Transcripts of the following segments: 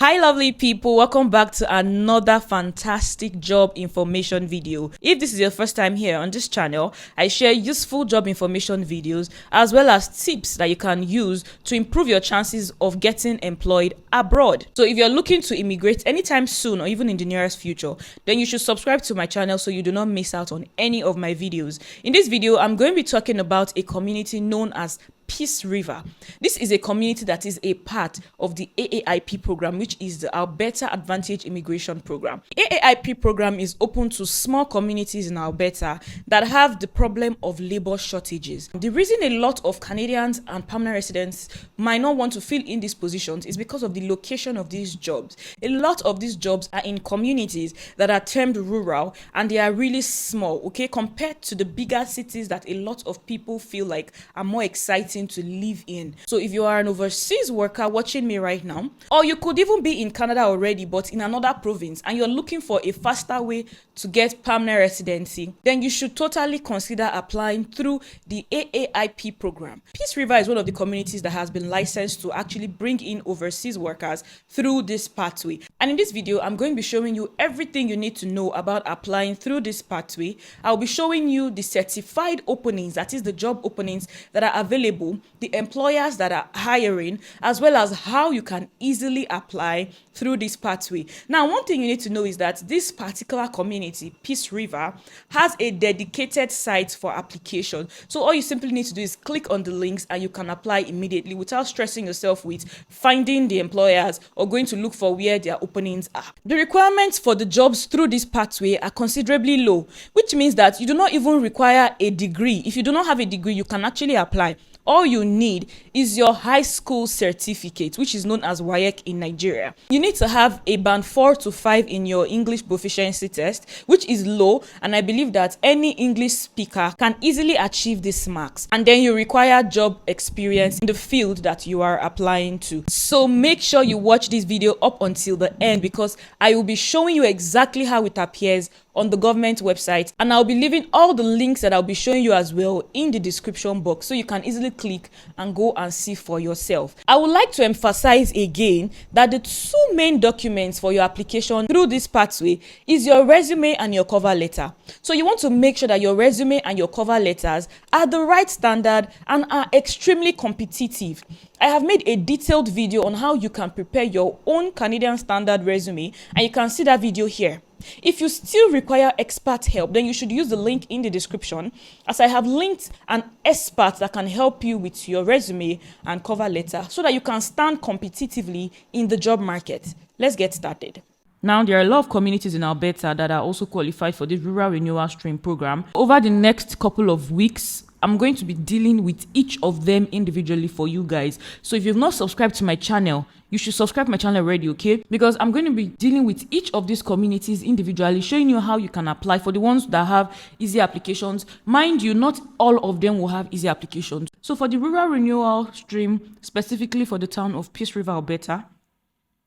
Hi lovely people, welcome back to another fantastic job information video. If this is your first time here on this channel, I share useful job information videos as well as tips that you can use to improve your chances of getting employed abroad. So if you're looking to immigrate anytime soon or even in the nearest future, then you should subscribe to my channel so you do not miss out on any of my videos. In this video, I'm going to be talking about a community known as Peace River. This is a community that is a part of the AAIP program, which is the Alberta Advantage Immigration Program. AAIP program is open to small communities in Alberta that have the problem of labor shortages. The reason a lot of Canadians and permanent residents might not want to fill in these positions is because of the location of these jobs. A lot of these jobs are in communities that are termed rural and they are really small, okay, compared to the bigger cities that a lot of people feel like are more exciting to live in. So if you are an overseas worker watching me right now, or you could even be in Canada already but in another province and you're looking for a faster way to get permanent residency, then you should totally consider applying through the AAIP program. Peace River is one of the communities that has been licensed to actually bring in overseas workers through this pathway. And in this video, I'm going to be showing you everything you need to know about applying through this pathway. I'll be showing you the certified openings, that is the job openings that are available, the employers that are hiring, as well as how you can easily apply through this pathway. Now, one thing you need to know is that this particular community, Peace River, has a dedicated site for application. So all you simply need to do is click on the links and you can apply immediately without stressing yourself with finding the employers or going to look for where their openings are. The requirements for the jobs through this pathway are considerably low, which means that you do not even require a degree. If you do not have a degree, you can actually apply. All you need is your high school certificate, which is known as WAEC in Nigeria. You need to have a band 4 to 5 in your English proficiency test, which is low, and I believe that any English speaker can easily achieve these marks. And then you require job experience in the field that you are applying to. So make sure you watch this video up until the end because I will be showing you exactly how it appears on the government website, and I'll be leaving all the links that I'll be showing you as well in the description box so you can easily click and go and see for yourself. I would like to emphasize again that the two main documents for your application through this pathway is your resume and your cover letter. So you want to make sure that your resume and your cover letters are the right standard and are extremely competitive. I have made a detailed video on how you can prepare your own Canadian standard resume, and you can see that video here. If you still require expert help, then you should use the link in the description, as I have linked an expert that can help you with your resume and cover letter so that you can stand competitively in the job market. Let's get started. Now, there are a lot of communities in Alberta that are also qualified for this Rural Renewal Stream program. Over the next couple of weeks, I'm going to be dealing with each of them individually for you guys. So if you've not subscribed to my channel, you should subscribe to my channel already, okay? Because I'm going to be dealing with each of these communities individually, showing you how you can apply for the ones that have easy applications. Mind you, not all of them will have easy applications. So for the Rural Renewal Stream, specifically for the town of Peace River, Alberta,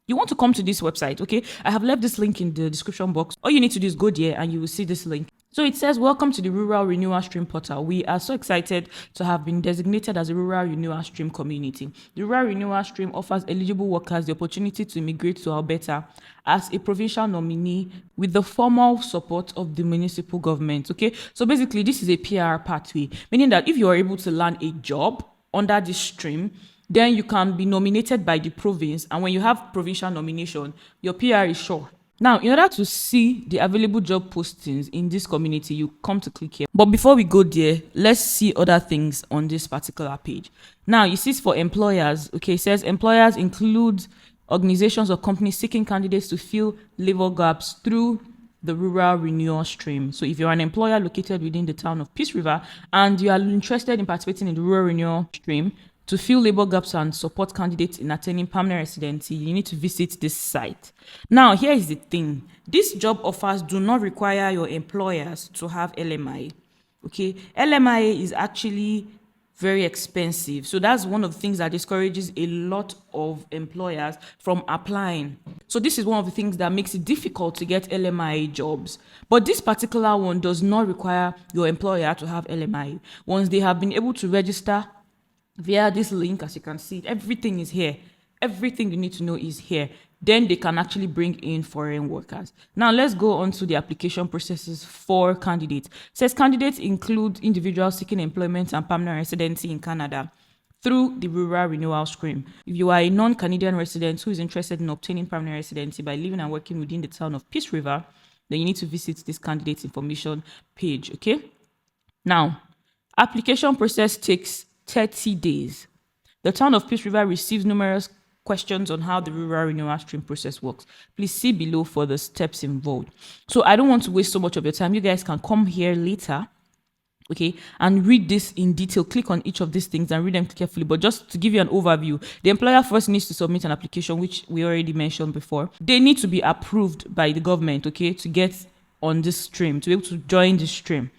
you want to come to this website, okay? I have left this link in the description box. All you need to do is go there and you will see this link. So it says, welcome to the Rural Renewal Stream portal. We are so excited to have been designated as a Rural Renewal Stream community. The Rural Renewal Stream offers eligible workers the opportunity to immigrate to Alberta as a provincial nominee with the formal support of the municipal government, okay? So basically, this is a PR pathway, meaning that if you are able to land a job under this stream, then you can be nominated by the province, and when you have provincial nomination, your PR is sure. Now, in order to see the available job postings in this community, you come to click here. But before we go there, let's see other things on this particular page. Now, you see it's for employers. Okay, it says employers include organizations or companies seeking candidates to fill labor gaps through the Rural Renewal Stream. So if you're an employer located within the town of Peace River and you are interested in participating in the Rural Renewal Stream, to fill labor gaps and support candidates in attaining permanent residency, you need to visit this site. Now, here is the thing. These job offers do not require your employers to have LMI. Okay, LMI is actually very expensive. So that's one of the things that discourages a lot of employers from applying. So this is one of the things that makes it difficult to get LMI jobs. But this particular one does not require your employer to have LMI. Once they have been able to register via this link, as you can see, everything is here. Everything you need to know is here. then they can actually bring in foreign workers. Now let's go on to the application processes for candidates. It says candidates include individuals seeking employment and permanent residency in Canada through the rural renewal scheme. If you are a non-Canadian resident who is interested in obtaining permanent residency by living and working within the town of Peace River, then you need to visit this candidate information page, okay? Now, application process takes 30 days. The town of Peace River receives numerous questions on how the rural renewal stream process works. Please see below for the steps involved. So I don't want to waste so much of your time. You guys can come here later, okay, and read this in detail. Click on each of these things and read them carefully. But just to give you an overview, the employer first needs to submit an application, which we already mentioned before. They need to be approved by the government, okay, to get on this stream, to be able to join this stream.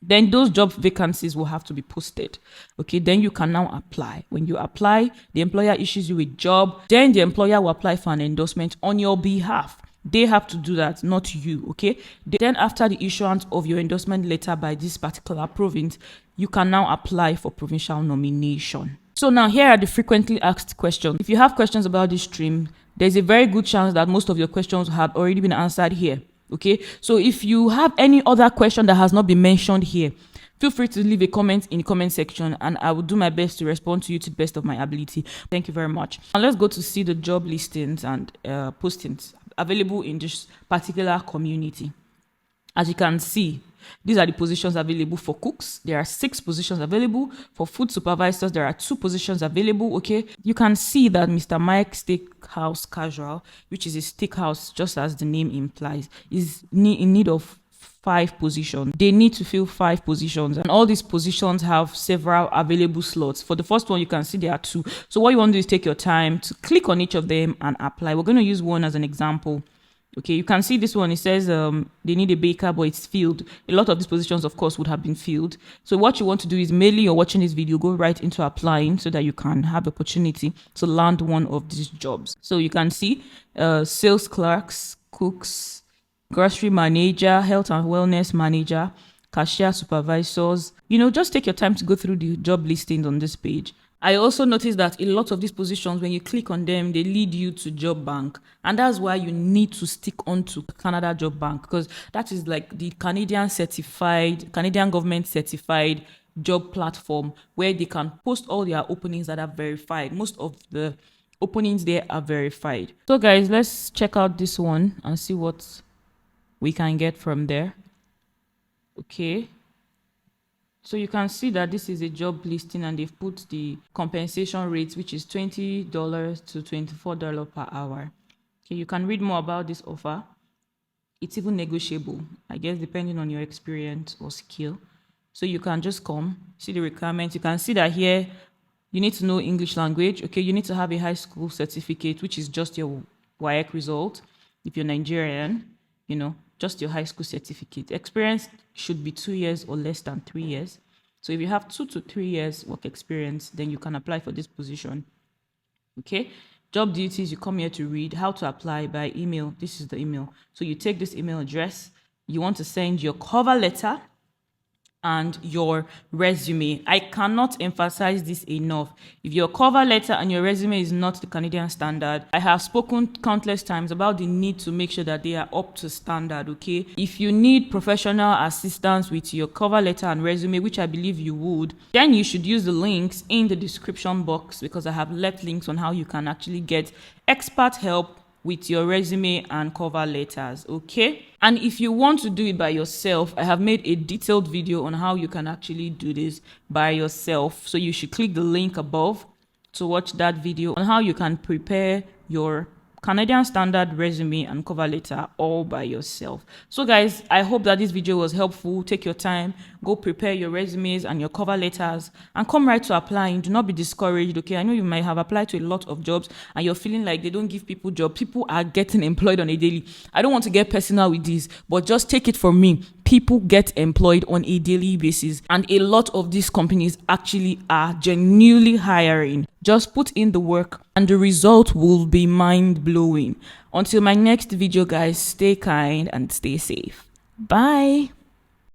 Then those job vacancies will have to be posted. Okay, then you can now apply. When you apply, the employer issues you a job. Then the employer will apply for an endorsement on your behalf. They have to do that, not you, okay? Then after the issuance of your endorsement letter by this particular province, you can now apply for provincial nomination. So now here are the frequently asked questions. If you have questions about this stream, there's a very good chance that most of your questions have already been answered here. Okay, so if you have any other question that has not been mentioned here, feel free to leave a comment in the comment section and I will do my best to respond to you to the best of my ability. Thank you very much. Now let's go to see the job listings and postings available in this particular community. As you can see, these are the positions available for cooks. There are 6 positions available. For food supervisors, there are 2 positions available, okay? You can see that Mr. Mike Steakhouse Casual, which is a steakhouse, just as the name implies, is in need of 5 positions. They need to fill 5 positions, and all these positions have several available slots. For the first one, you can see there are 2. So what you want to do is take your time to click on each of them and apply. We're going to use one as an example. Okay, you can see this one. It says they need a baker, but it's filled. A lot of these positions, of course, would have been filled. So what you want to do is, mainly you're watching this video, go right into applying so that you can have the opportunity to land one of these jobs. So you can see sales clerks, cooks, grocery manager, health and wellness manager, cashier supervisors. You know, just take your time to go through the job listings on this page. I also noticed that a lot of these positions, when you click on them, they lead you to Job Bank. And that's why you need to stick on to Canada Job Bank, because that is like the Canadian government certified job platform where they can post all their openings that are verified. Most of the openings there are verified. So guys, let's check out this one and see what we can get from there. Okay. So you can see that this is a job listing and they've put the compensation rates, which is $20 to $24 per hour. Okay, you can read more about this offer. It's even negotiable, I guess, depending on your experience or skill. So you can just come, see the requirements. You can see that here, you need to know English language. Okay, you need to have a high school certificate, which is just your WAEC result. If you're Nigerian, you know, just your high school certificate. Experience should be 2 years or less than 3 years. So if you have 2 to 3 years work experience, then you can apply for this position. Okay. Job duties, you come here to read how to apply by email. This is the email. So you take this email address. You want to send your cover letter and your resume. I cannot emphasize this enough. If your cover letter and your resume is not the Canadian standard, I have spoken countless times about the need to make sure that they are up to standard, okay? If you need professional assistance with your cover letter and resume, which I believe you would, then you should use the links in the description box, because I have left links on how you can actually get expert help with your resume and cover letters, okay? And if you want to do it by yourself, I have made a detailed video on how you can actually do this by yourself. So you should click the link above to watch that video on how you can prepare your Canadian standard resume and cover letter all by yourself. So guys, I hope that this video was helpful. Take your time, go prepare your resumes and your cover letters and come right to applying. Do not be discouraged, okay? I know you might have applied to a lot of jobs and you're feeling like they don't give people jobs. People are getting employed on a daily. I don't want to get personal with this, but just take it from me. People get employed on a daily basis and a lot of these companies actually are genuinely hiring. Just put in the work and the result will be mind-blowing. Until my next video, guys, stay kind and stay safe. Bye.